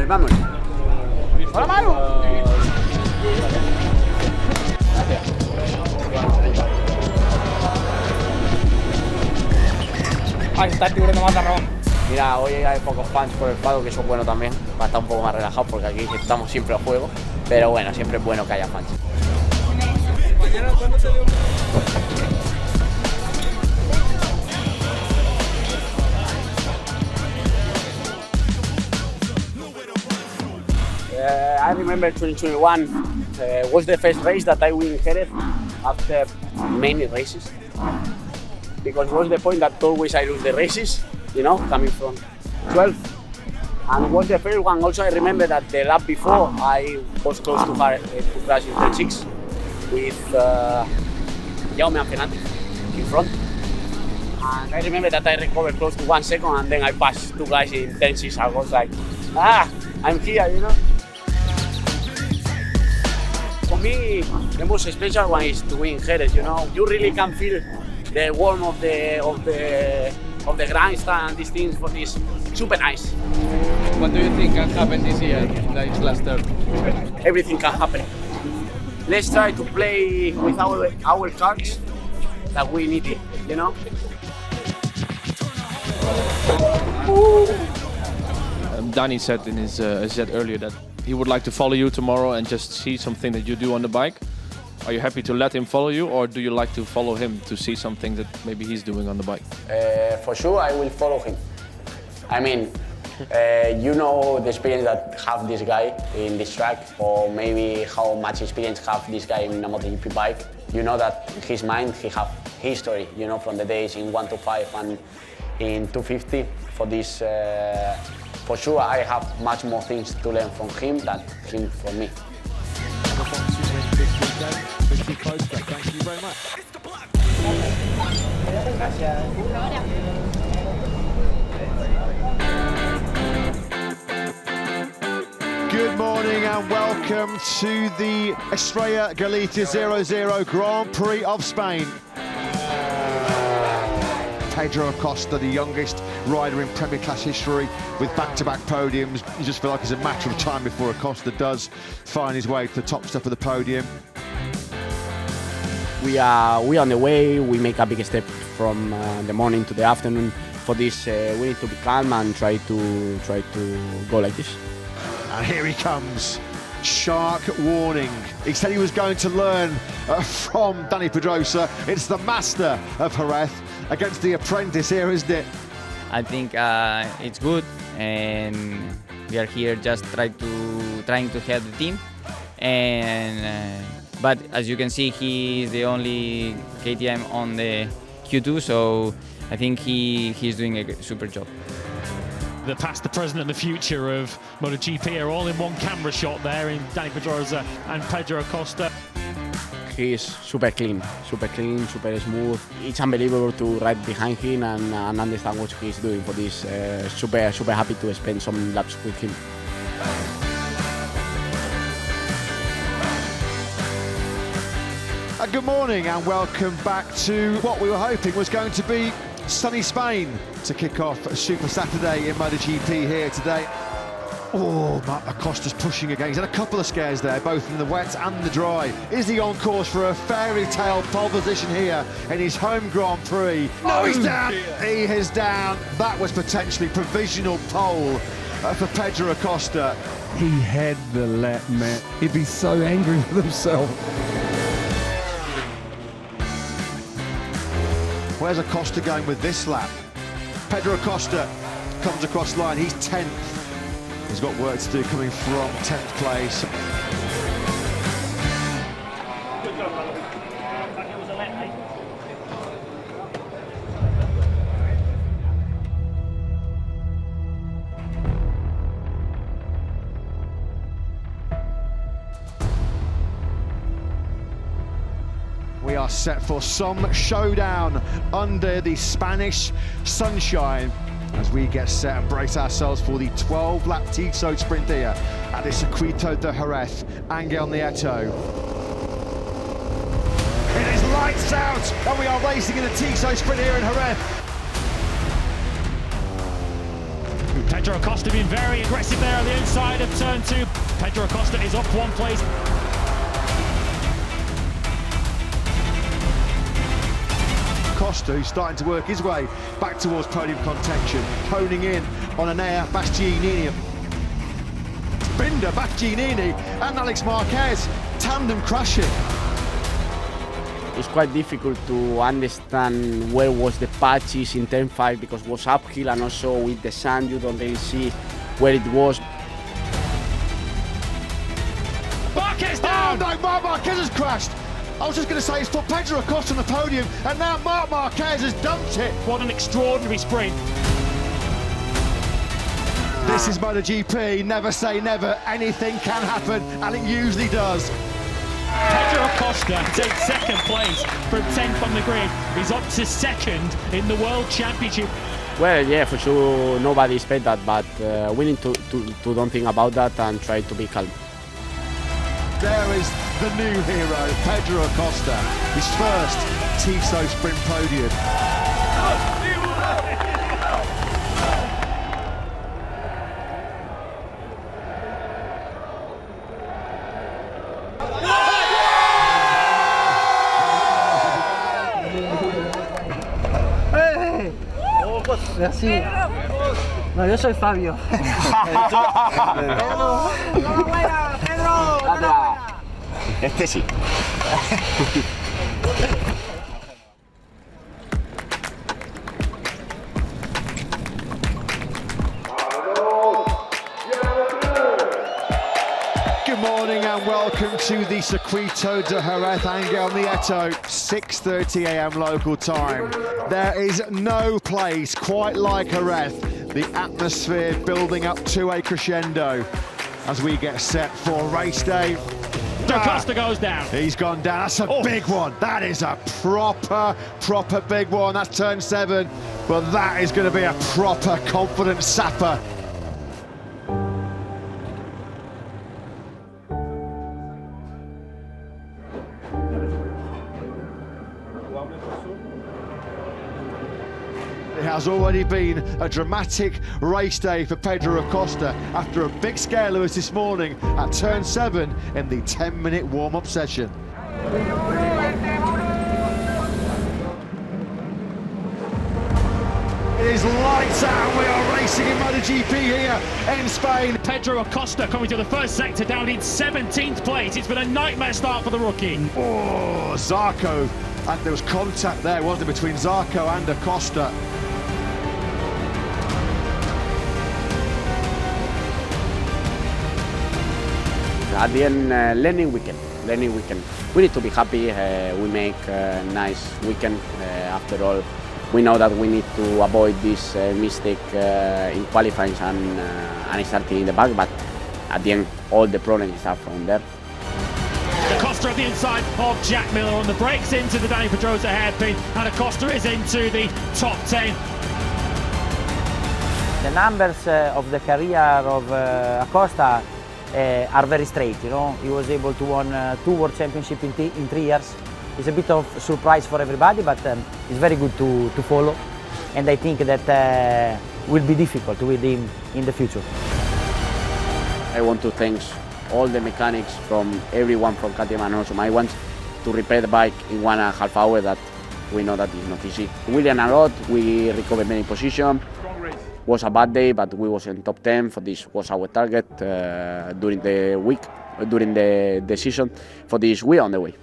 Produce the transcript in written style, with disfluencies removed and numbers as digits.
Vamos. Hola, Manu. Ahí está el tiburón de Matarrón. Mira, hoy hay pocos fans por el Pado, que eso es bueno también, para estar un poco más relajados, porque aquí estamos siempre a juego. Pero bueno, siempre es bueno que haya fans. I remember 2021 was the first race that I win Jerez after many races, because it was the point that always I lose the races, you know, coming from 12. And it was the first one. Also, I remember that the lap before I was close to crash in turn 6 with Jaume and Fernandez in front. And I remember that I recovered close to 1 second, and then I passed 2 guys in turn 6. I was like, I'm here, you know. For me, the most special one is to win Jerez. You know, you really can feel the warmth of the grandstand and these things. For this, super nice. What do you think can happen this year, like last term? Everything can happen. Let's try to play with our cards that we need it. You know. Danny said in his said earlier that he would like to follow you tomorrow and just see something that you do on the bike. Are you happy to let him follow you, or do you like to follow him to see something that maybe he's doing on the bike? For sure, I will follow him. I mean, you know the experience that have this guy in this track, or maybe how much experience have this guy in a MotoGP bike. You know that in his mind he have history, you know, from the days in 125 and in 250. For this, for sure, I have much more things to learn from him than him from me. Thank you very much. Good morning and welcome to the Estrella Galicia 00 Grand Prix of Spain. Pedro Acosta, the youngest rider in Premier Class history with back-to-back podiums. You just feel like it's a matter of time before Acosta does find his way to the top step of the podium. We are on the way. We make a big step from the morning to the afternoon. For this, we need to be calm and try to go like this. And here he comes. Shark warning. He said he was going to learn from Danny Pedrosa. It's the master of Jerez against the apprentice here, isn't it? I think it's good, and we are here just trying to help the team. And but as you can see, he is the only KTM on the Q2, so I think he's doing a super job. The past, the present and the future of MotoGP are all in one camera shot there in Danny Pedrosa and Pedro Acosta. He is super clean, super smooth. It's unbelievable to ride behind him and understand what he's doing. For this, super happy to spend some laps with him. Good morning and welcome back to what we were hoping was going to be sunny Spain to kick off a Super Saturday in MotoGP here today. Oh, Acosta's pushing again. He's had a couple of scares there, both in the wet and the dry. Is he on course for a fairy tale pole position here in his home Grand Prix? No, he's down! He is down. That was potentially provisional pole for Pedro Acosta. He had the lap, Matt. He'd be so angry with himself. Where's Acosta going with this lap? Pedro Acosta comes across line. He's 10th. He's got work to do coming from 10th place. We are set for some showdown under the Spanish sunshine as we get set and brace ourselves for the 12-lap Tixo sprint here at the Circuito de Jerez, Angel Nieto. It is lights out, and we are racing in the Tixo sprint here in Jerez. Pedro Acosta being very aggressive there on the inside of turn 2. Pedro Acosta is up 1 place. Acosta, who's starting to work his way back towards podium contention, honing in on Enea Bastianini. Binder, Bastianini and Alex Marquez, tandem crashing. It's quite difficult to understand where was the patches in turn 5 because it was uphill, and also with the sand you don't really see where it was. Marquez down! Oh no, Marc Marquez has crashed! I was just going to say, it's put Pedro Acosta on the podium, and now Marc Marquez has dumped it. What an extraordinary sprint. This is MotoGP, never say never, anything can happen, and it usually does. Pedro Acosta takes 2nd place from 10th on the grid. He's up to 2nd in the World Championship. Well, yeah, for sure nobody expected that, but we need to don't think about that and try to be calm. There is the new hero, Pedro Acosta, his first Tissot Sprint podium. Merci. No, yo soy Fabio. Este sí. Good morning and welcome to the Circuito de Jerez Ángel Nieto, 6:30 a.m. local time. There is no place quite like Jerez. The atmosphere building up to a crescendo as we get set for race day. Acosta goes down. He's gone down. That's a big one. That is a proper big one. That's turn 7. But that is going to be a proper confident sapper. It has already been a dramatic race day for Pedro Acosta after a big scare Lewis this morning at turn 7 in the 10-minute warm-up session. It is lights out. We are racing in MotoGP here in Spain. Pedro Acosta coming to the first sector down in 17th place. It's been a nightmare start for the rookie. Oh, Zarco. And there was contact there, wasn't there, between Zarco and Acosta. At the end, learning weekend. We need to be happy. We make a nice weekend. After all, we know that we need to avoid this mistake in qualifying and starting in the back. But at the end, all the problems start from there. Acosta at the inside of Jack Miller on the brakes into the Dani Pedrosa hairpin, and Acosta is into the top 10. The numbers of the career of Acosta are very straight. You know, he was able to win 2 World Championships in 3 years. It's a bit of a surprise for everybody, but it's very good to follow, and I think that will be difficult with him in the future. I want to thank all the mechanics from everyone from KTM and also my ones to repair the bike in 1.5 hours. That we know that is not easy. We learned a lot. We recovered many positions. Was a bad day, but we was in top 10. For this was our target during the week, during the season. For this, we are on the way.